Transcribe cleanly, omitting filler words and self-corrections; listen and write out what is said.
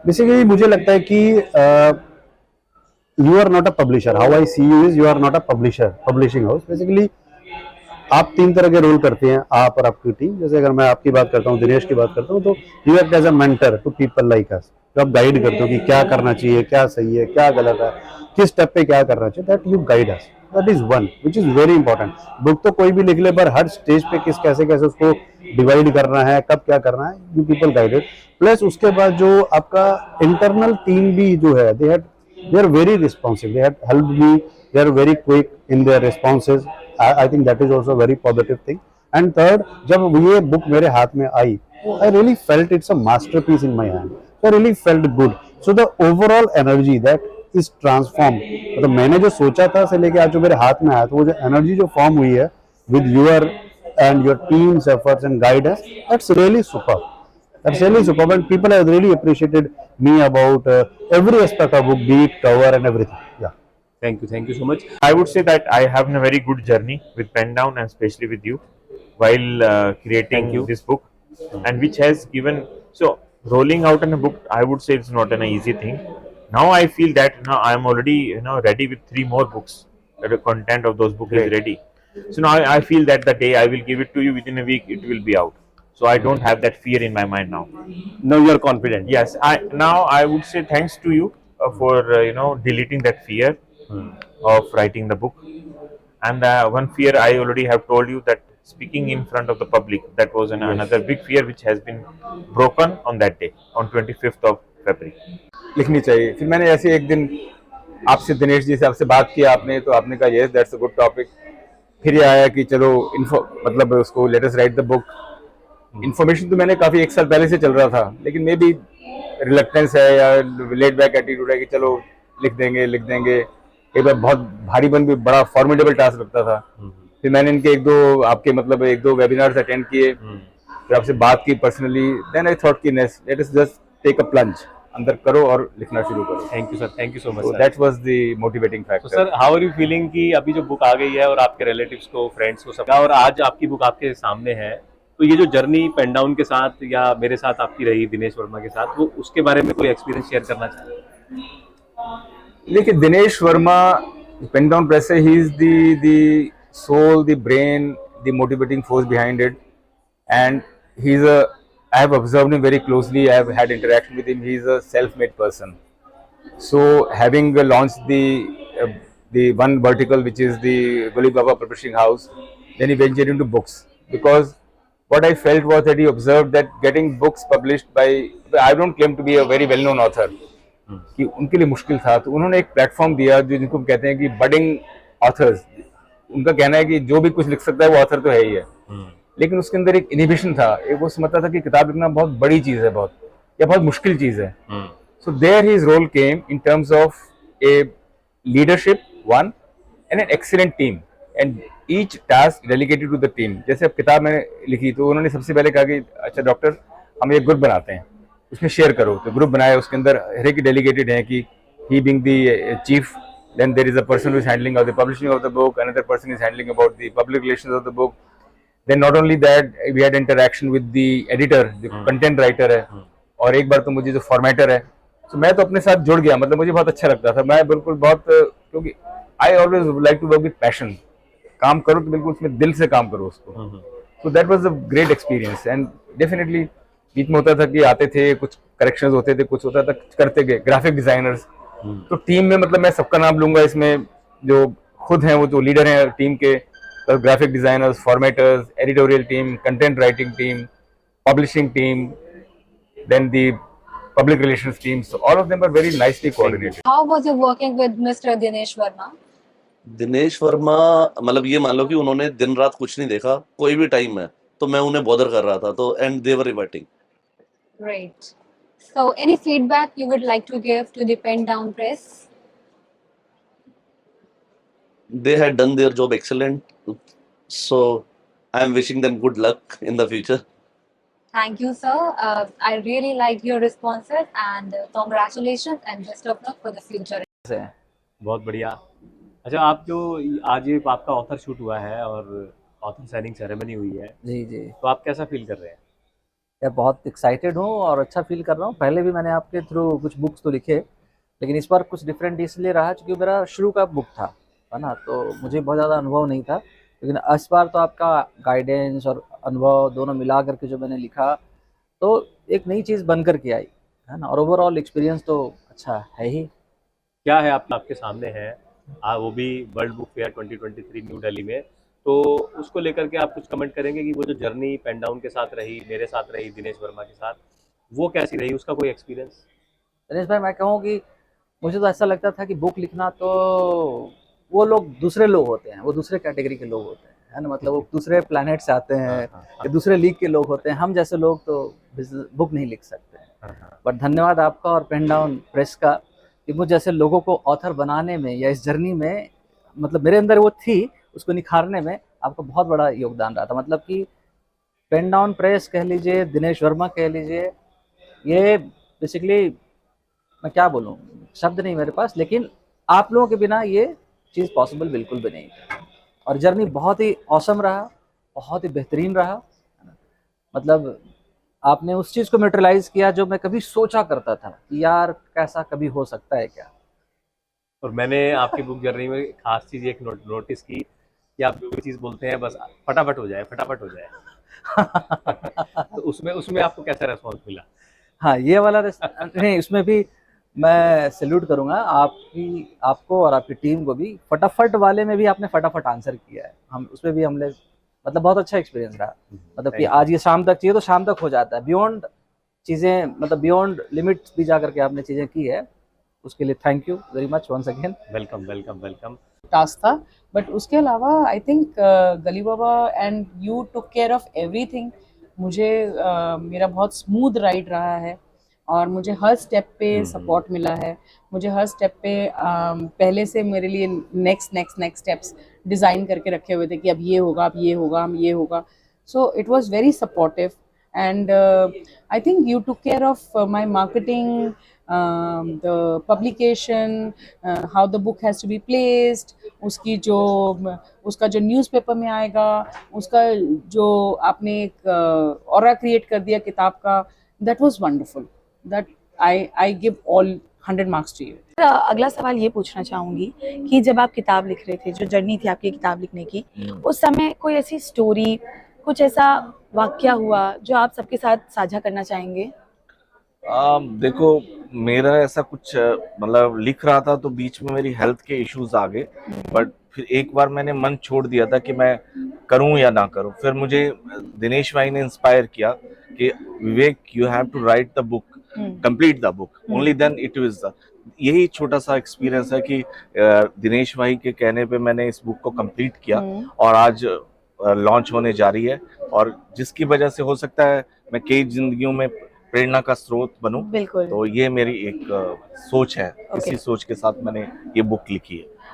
Basically मुझे लगता है कि you are not a publisher. How I see you is you are not a publisher, publishing house. Basically आप तीन तरह के रोल करते हैं, आप और आपकी टीम. जैसे अगर मैं आपकी बात करता हूँ, दिनेश की बात करता हूँ, तो you act as a mentor to people like us. तो आप गाइड करते हो कि क्या करना चाहिए, क्या सही है, क्या गलत है, किस स्टेप पे क्या करना चाहिए. That you guide us. That is one which is very important. Book तो कोई भी लिख ले, पर हर स्टेज पे किस कैसे कैसे उसको डिवाइड करना है, कब क्या करना है, यू पीपल गाइडेड. प्लस उसके बाद जो आपका इंटरनल टीम भी जो है, they are very responsive. They have helped me. They are very quick in their responses. I think that is also a very positive thing. And third, जब ये book मेरे हाथ में आई, I really felt it's a masterpiece in my hand. So I really felt good. So the overall energy that is transformed. मतलब मैंने जो सोचा था से लेके आज जो मेरे हाथ में आया, तो वो जो energy जो form हुई है with your and your team's efforts and guidance, that's really superb. That's really superb, and people have really appreciated me about every aspect of book, be it cover and everything. Yeah. Thank you so much. I would say that I have a very good journey with Pen Down and especially with you while creating this book, and which has given so rolling out in a book. I would say it's not an easy thing. Now I feel that now I am already ready with three more books. That the content of those books is ready. So now I feel that the day I will give it to you within a week, it will be out. So I don't have that fear in my mind now. Now you are confident. Yes, I would say thanks to you for deleting that fear of writing the book. And one fear I already have told you, that speaking in front of the public, that was another big fear which has been broken on that day, on 25th of February. लिखनी चाहिए. फिर मैंने ऐसे एक दिन आपसे, दिनेश जी से आपसे बात किया आपने, तो आपने कहा yes that's a good topic. फिर ये आया कि चलो इन्फो मतलब उसको let us right the book. Information तो मैंने काफी एक साल पहले से चल रहा था, लेकिन मे बी रिलक्टेंस है या लेट बैक एटीट्यूड है कि चलो लिख देंगे. एक बार बहुत भारी बन भी बड़ा फॉर्मिडेबल टास्क लगता था. फिर मैंने इनके एक दो वेबिनार्स अटेंड किए, फिर आपसे बात की पर्सनली. देन आई थॉट कि let us just take a plunge, अंदर करो और लिखना शुरू करो. Thank you sir, thank you so much So sir. that was the motivating तो factor. Sir how are you feeling कि अभी जो बुक आ गई है और आपके रिलेटिव्स को, फ्रेंड्स को, सबका, और आज आपकी बुक आपके सामने है, तो ये जो जर्नी पेन डाउन के साथ या मेरे साथ आपकी रही दिनेश वर्मा के साथ, वो उसके बारे में कोई एक्सपीरियंस शेयर करना चाहें? देखिए, Dinesh Verma, pen down press से, he is the soul, the brain, the motivating force behind it. And he is a I have observed him very closely. I have had interaction with him. He is a self-made person. So, having launched the one vertical, which is the Gully Baba Publishing House, then he ventured into books. Because what I felt was that he observed that getting books published by, I don't claim to be a very well-known author, कि उनके लिए मुश्किल था. तो उन्होंने एक platform दिया जो जिनको हम कहते हैं कि बडिंग ऑथर्स. उनका कहना है कि जो भी कुछ लिख सकता है वो ऑथर तो है ही है, लेकिन उसके अंदर एक इनिबिशन था. एक वो समझता था कि किताब लिखना बहुत बड़ी चीज है, बहुत मुश्किल चीज है. So there his role came in terms of a leadership one and an excellent team, and each task delegated to the team. जैसे अब किताब मैंने लिखी तो उन्होंने सबसे पहले कहा कि अच्छा डॉक्टर, हम एक ग्रुप बनाते हैं, उसमें शेयर करो. तो ग्रुप बनाया, उसके अंदर हर एक डेलीगेटेड है कि he being the chief, then there is a person who is handling of the publishing of the book, another person is handling about the public relations of the book. Then not only that, we had interaction with the editor, जो content writer है, और एक बार तो मुझे जो formatter है. तो मैं तो अपने साथ जुड़ गया, मतलब मुझे बहुत अच्छा लगता था. मैं बिल्कुल बहुत, क्योंकि I always like to work with passion. काम करो तो बिल्कुल उसमें दिल से काम करो उसको. So that was a great experience. And definitely बीच में होता था कि आते थे, कुछ करेक्शंस होते थे, कुछ होता था, करते गए. ग्राफिक डिजाइनर्स, तो टीम में मतलब मैं सबका नाम लूंगा इसमें, जो खुद हैं वो जो लीडर हैं टीम के, graphic designers, formatters, editorial team, content writing team, publishing team, then the public relations team. So all of them are very nicely coordinated. How was you working with Mr. Dinesh Verma? Dinesh Verma, मतलब ये मान लो कि उन्होंने दिन रात कुछ नहीं देखा, कोई भी टाइम है तो मैं उन्हें बॉदर कर रहा था, तो and they were reverting. Great. So, any feedback you would like to give to the Pen Down Press? They had done their job excellent, so I am wishing them good luck in the future. Thank you, sir. I really like your responses and congratulations and best of luck for the future. बहुत बढ़िया. अच्छा, आप जो आज ये आपका author shoot हुआ है और ऑथर साइनिंग सेरेमनी हुई है, जी जी, तो आप कैसा फील कर रहे हैं? यार बहुत एक्साइटेड हूँ और अच्छा फील कर रहा हूँ। पहले भी मैंने आपके थ्रू कुछ बुक्स तो लिखे, लेकिन इस बार कुछ डिफरेंट इसलिए रहा क्योंकि मेरा शुरू का बुक था, है ना, तो मुझे बहुत ज़्यादा अनुभव नहीं था। लेकिन इस बार तो आपका गाइडेंस और अनुभव दोनों मिला करके जो मैंने लिखा, तो एक नई चीज़ बन कर के आई, है ना, और ओवरऑल एक्सपीरियंस तो अच्छा है ही। क्या है आपके सामने है, वो भी world book fair 2023 new Delhi में, तो उसको लेकर के आप कुछ कमेंट करेंगे कि वो जो जर्नी पेन डाउन के साथ रही, मेरे साथ रही, दिनेश वर्मा के साथ, वो कैसी रही, उसका कोई एक्सपीरियंस? दिनेश भाई, मैं कहूँ कि मुझे तो ऐसा लगता था कि बुक लिखना तो वो लोग दूसरे लोग होते हैं, वो दूसरे कैटेगरी के लोग होते हैं, है ना, मतलब वो दूसरे प्लैनेट से आते हैं या दूसरे लीग के लोग होते हैं। हम जैसे लोग तो बुक नहीं लिख सकते हैं। बट धन्यवाद आपका और पेन डाउन प्रेस का कि मुझ जैसे लोगों को ऑथर बनाने में या इस जर्नी में, मतलब मेरे अंदर वो थी, उसको निखारने में आपका बहुत बड़ा योगदान रहा था। मतलब कि पेन डाउन प्रेस कह लीजिए, दिनेश वर्मा कह लीजिए, ये बेसिकली मैं क्या बोलूँ, शब्द नहीं मेरे पास, लेकिन आप लोगों के बिना ये चीज़ पॉसिबल बिल्कुल भी नहीं थी। और जर्नी बहुत ही औसम रहा, बहुत ही बेहतरीन रहा। मतलब आपने उस चीज़ को मेटेरियलाइज किया जो मैं कभी सोचा करता था कि यार कैसा कभी हो सकता है क्या। और मैंने आपकी बुक जर्नी में खास चीज़ एक नोटिस की कि आप जो भी चीज़ बोलते हैं बस फटाफट हो जाए, फटाफट हो जाए। तो उसमें आपको कैसा रेस्पॉन्स मिला? हाँ, ये वाला नहीं, उसमें भी मैं सैल्यूट करूंगा आपको और आपकी टीम को भी। फटाफट वाले में भी आपने फटाफट आंसर किया है, हम उसमें भी हमने मतलब बहुत अच्छा एक्सपीरियंस रहा। मतलब कि आज ये शाम तक चाहिए तो शाम तक हो जाता है, बियॉन्ड चीज़ें, मतलब बियॉन्ड लिमिट्स भी जा करके आपने चीज़ें की है, उसके लिए thank you very much once again. Welcome welcome welcome. Task था, बट उसके अलावा आई थिंक गली बाबा and you took care of everything. मुझे मेरा बहुत स्मूथ राइड रहा है और मुझे हर स्टेप पे सपोर्ट मिला है। मुझे हर स्टेप पे पहले से मेरे लिए नेक्स्ट स्टेप्स डिज़ाइन करके रखे हुए थे कि अब ये होगा, अब ये होगा, हम ये होगा। So it was very supportive and I think you took care of my marketing, the publication, how the book has to be placed, उसका जो न्यूज़पेपर में आएगा, उसका जो आपने एक ऑरा क्रिएट कर दिया किताब का, that was wonderful. That I give all 100 marks to you. अगला सवाल ये पूछना चाहूँगी कि जब आप किताब लिख रहे थे, जो जर्नी थी आपकी किताब लिखने की, उस समय कोई ऐसी स्टोरी, कुछ ऐसा वाकया हुआ जो आप सबके साथ साझा करना चाहेंगे? देखो, मेरा ऐसा कुछ मतलब लिख रहा था तो बीच में मेरी हेल्थ के इश्यूज आ गए, बट फिर एक बार मैंने मन छोड़ दिया था कि मैं करूं या ना करूं। फिर मुझे दिनेश भाई ने इंस्पायर किया कि Vivek, you have to write the book, complete the book, only then it is the. यही छोटा सा एक्सपीरियंस है कि दिनेश भाई के कहने पे मैंने इस बुक को कंप्लीट किया और आज लॉन्च होने जा रही है, और जिसकी वजह से हो सकता है मैं कई जिंदगियों में प्रेरणा का स्रोत बनूं। बिल्कुल। तो ये मेरी एक सोच है, इसी सोच के साथ मैंने ये बुक लिखी है।